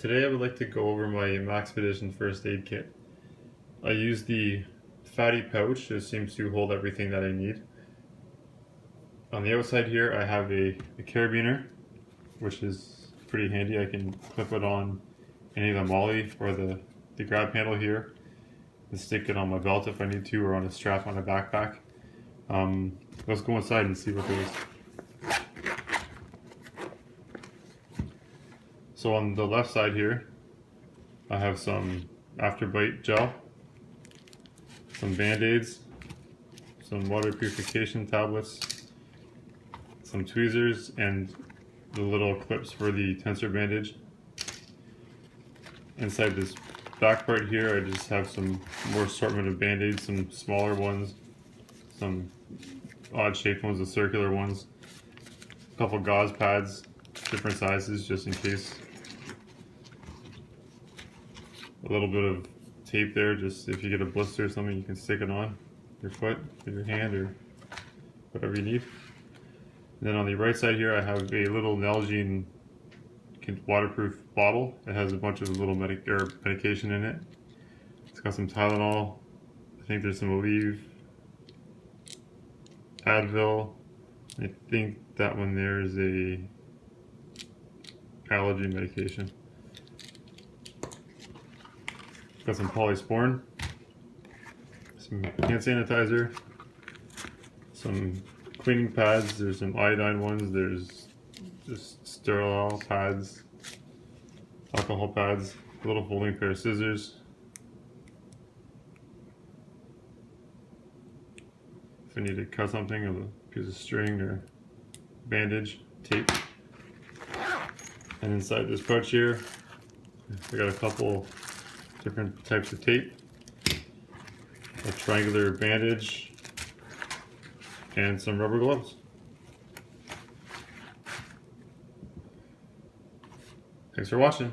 Today I would like to go over my Maxpedition first aid kit. I use the fatty pouch. It seems to hold everything that I need. On the outside here I have a carabiner, which is pretty handy. I can clip it on any of the MOLLE or the grab handle here and stick it on my belt if I need to, or on a strap on a backpack. Let's go inside and see what there is. So on the left side here, I have some afterbite gel, some band-aids, some water purification tablets, some tweezers, and the little clips for the tensor bandage. Inside this back part here, I just have some more assortment of band-aids, some smaller ones, some odd shaped ones, the circular ones, a couple gauze pads, different sizes just in case. A little bit of tape there, just if you get a blister or something, you can stick it on your foot or your hand or whatever you need. And then on the right side here, I have a little Nalgene waterproof bottle. It has a bunch of little medication in it. It's got some Tylenol. I think there's some Aleve, Advil. I think that one there is a allergy medication. Got some polysporin, some hand sanitizer, some cleaning pads. There's some iodine ones. There's just sterile pads, alcohol pads, a little folding pair of scissors. If I need to cut something, a piece of string or bandage, tape. And inside this pouch here, I got a couple different types of tape, a triangular bandage, and some rubber gloves. Thanks for watching.